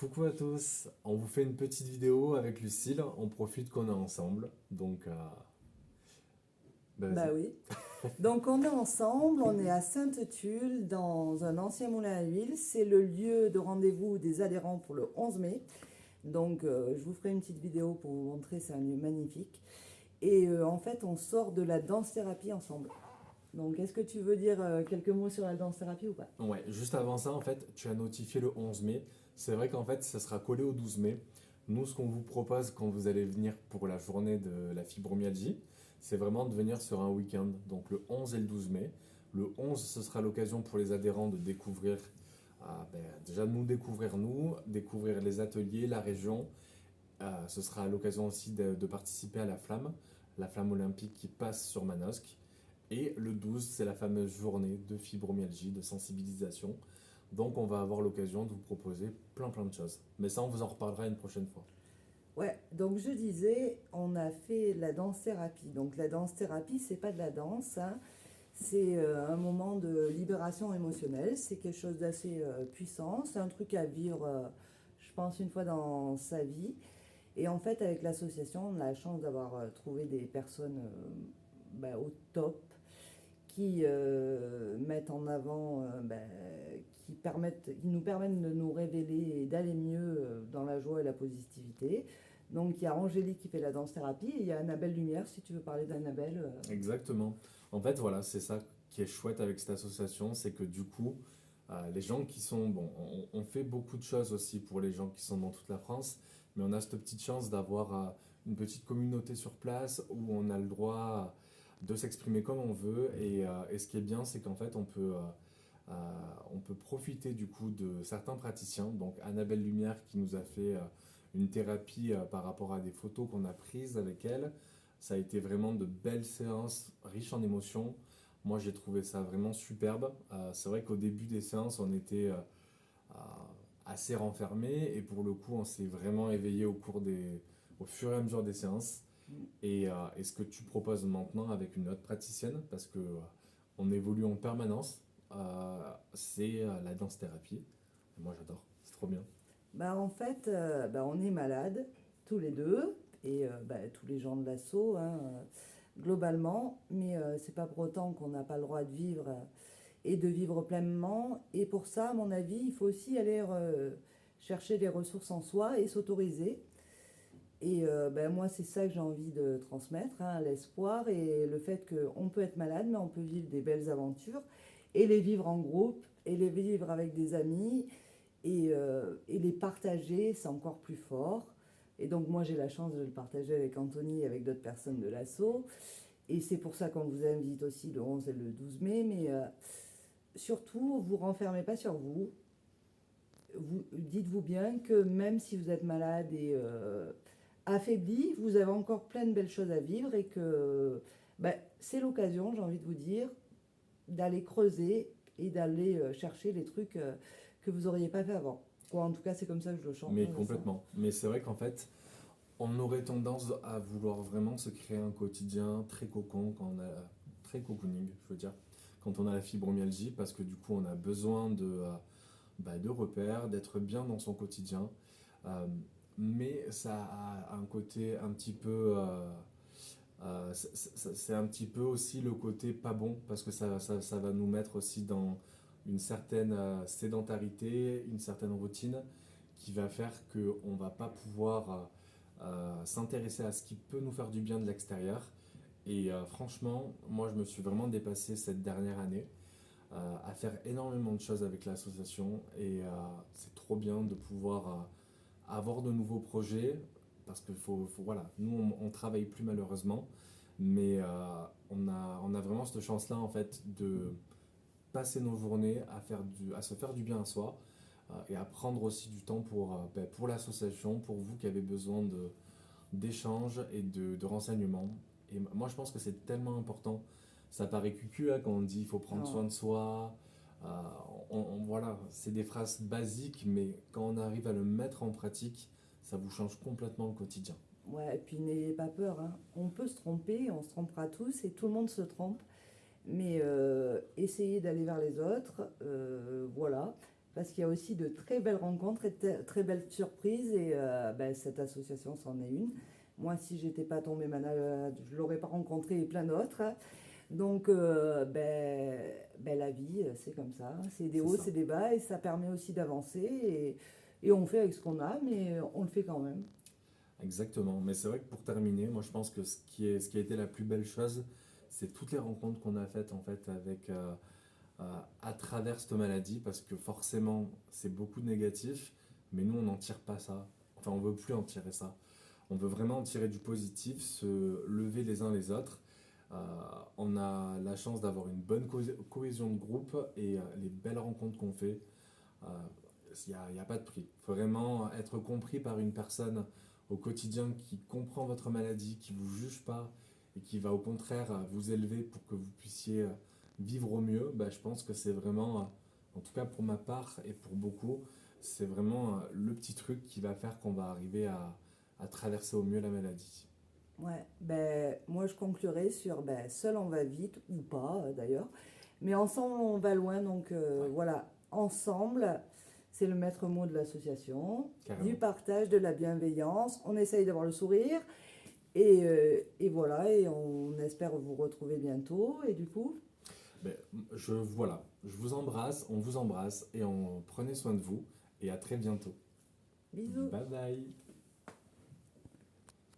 Coucou à tous, on vous fait une petite vidéo avec Lucille, on profite qu'on est ensemble, donc Bah vas-y. oui. Donc on est ensemble, on est à Sainte-Tulle dans un ancien moulin à huile. C'est le lieu de rendez-vous des adhérents pour le 11 mai. Donc je vous ferai une petite vidéo pour vous montrer, c'est un lieu magnifique. Et en fait on sort de la danse-thérapie ensemble. Donc est-ce que tu veux dire quelques mots sur la danse-thérapie ou pas? Ouais, juste avant ça, en fait, tu as notifié le 11 mai, c'est vrai qu'en fait, ça sera collé au 12 mai. Nous, ce qu'on vous propose quand vous allez venir pour la journée de la fibromyalgie, c'est vraiment de venir sur un week-end, donc le 11 et le 12 mai. Le 11, ce sera l'occasion pour les adhérents de découvrir, déjà nous découvrir nous, découvrir les ateliers, la région. Ce sera l'occasion aussi de participer à la flamme olympique qui passe sur Manosque. Et le 12, c'est la fameuse journée de fibromyalgie, de sensibilisation. Donc on va avoir l'occasion de vous proposer plein de choses. Mais ça, on vous en reparlera une prochaine fois. Ouais, donc je disais, on a fait la danse-thérapie. Donc la danse-thérapie, c'est pas de la danse, hein. C'est un moment de libération émotionnelle, c'est quelque chose d'assez puissant, c'est un truc à vivre, je pense, une fois dans sa vie. Et en fait, avec l'association, on a la chance d'avoir trouvé des personnes au top qui mettent en avant, qui nous permettent de nous révéler et d'aller mieux dans la joie et la positivité. Donc il y a Angélique qui fait la danse-thérapie et il y a Annabelle Lumière, si tu veux parler d'Annabelle. Exactement. En fait, voilà, c'est ça qui est chouette avec cette association, c'est que du coup, les gens qui sont, bon, on fait beaucoup de choses aussi pour les gens qui sont dans toute la France, mais on a cette petite chance d'avoir une petite communauté sur place où on a le droit de s'exprimer comme on veut. Et ce qui est bien, c'est qu'en fait, euh, on peut profiter du coup de certains praticiens. Donc, Annabelle Lumière qui nous a fait une thérapie par rapport à des photos qu'on a prises avec elle. Ça a été vraiment de belles séances riches en émotions. Moi, j'ai trouvé ça vraiment superbe. C'est vrai qu'au début des séances, on était euh, assez renfermés et pour le coup, on s'est vraiment éveillé au fur et à mesure des séances. Et ce que tu proposes maintenant avec une autre praticienne, parce que on évolue en permanence, c'est la danse-thérapie. Moi, j'adore. C'est trop bien. En fait, on est malades, tous les deux, et tous les gens de l'assaut, hein, globalement, mais c'est pas pour autant qu'on n'a pas le droit de vivre et de vivre pleinement. Et pour ça, à mon avis, il faut aussi aller chercher les ressources en soi et s'autoriser. Et moi, c'est ça que j'ai envie de transmettre, hein, l'espoir et le fait qu'on peut être malade, mais on peut vivre des belles aventures et les vivre en groupe et les vivre avec des amis et les partager, c'est encore plus fort. Et donc moi j'ai la chance de le partager avec Anthony et avec d'autres personnes de l'assaut. Et c'est pour ça qu'on vous invite aussi le 11 et le 12 mai. Mais surtout, vous renfermez pas sur vous. Dites-vous bien que même si vous êtes malade et affaibli, vous avez encore plein de belles choses à vivre et que c'est l'occasion, j'ai envie de vous dire, d'aller creuser et d'aller chercher les trucs que vous n'auriez pas fait avant. Quoi, en tout cas, c'est comme ça que je le Mais sens. complètement. Mais c'est vrai qu'en fait, on aurait tendance à vouloir vraiment se créer un quotidien très cocon, très cocooning, je veux dire, quand on a la fibromyalgie, parce que du coup, on a besoin de repères, d'être bien dans son quotidien. Euh, mais ça a un côté un petit peu. C'est un petit peu aussi le côté pas bon, parce que ça va nous mettre aussi dans une certaine sédentarité, une certaine routine qui va faire qu'on va pas pouvoir s'intéresser à ce qui peut nous faire du bien de l'extérieur. Et franchement, moi je me suis vraiment dépassé cette dernière année à faire énormément de choses avec l'association et c'est trop bien de pouvoir avoir de nouveaux projets parce que voilà, nous on travaille plus malheureusement, mais on a vraiment cette chance-là en fait de passer nos journées à se faire du bien à soi et à prendre aussi du temps pour l'association, pour vous qui avez besoin d'échanges et de renseignements. Et moi, je pense que c'est tellement important. Ça paraît cucu hein, quand on dit il faut prendre soin Non. de soi. Euh, voilà, c'est des phrases basiques, mais quand on arrive à le mettre en pratique, ça vous change complètement le quotidien. Ouais, et puis n'ayez pas peur, hein. On peut se tromper, on se trompera tous et tout le monde se trompe. Mais essayez d'aller vers les autres, voilà. parce qu'il y a aussi de très belles rencontres et très belles surprises, et ben, cette association c'en est une. Moi, si j'étais pas tombée malade, je l'aurais pas rencontré, et plein d'autres. Donc, ben, la vie, c'est comme ça. C'est des C'est hauts, ça. c'est des bas, et ça permet aussi d'avancer. Et on fait avec ce qu'on a, mais on le fait quand même. Exactement. Mais c'est vrai que pour terminer, moi je pense que ce qui a été la plus belle chose, c'est toutes les rencontres qu'on a faites en fait avec à travers cette maladie, parce que forcément c'est beaucoup de négatifs, mais nous on n'en tire pas ça. Enfin, on veut plus en tirer ça. On veut vraiment en tirer du positif, se lever les uns les autres. Euh, on a la chance d'avoir une bonne cohésion de groupe et les belles rencontres qu'on fait, euh, il n'y a pas de prix. Il faut vraiment être compris par une personne au quotidien qui comprend votre maladie, qui ne vous juge pas et qui va au contraire vous élever pour que vous puissiez vivre au mieux. Bah, je pense que c'est vraiment, en tout cas pour ma part et pour beaucoup, c'est vraiment le petit truc qui va faire qu'on va arriver à traverser au mieux la maladie. Ouais, ben, moi je conclurai sur ben, seul on va vite, ou pas d'ailleurs, mais ensemble on va loin. Donc Ouais, voilà, ensemble, c'est le maître mot de l'association, du carrément. partage, de la bienveillance. On essaye d'avoir le sourire, et voilà, et on espère vous retrouver bientôt. Et du coup, Ben, voilà, je vous embrasse, on vous embrasse et on prenez soin de vous et à très bientôt. bisous. Bye bye.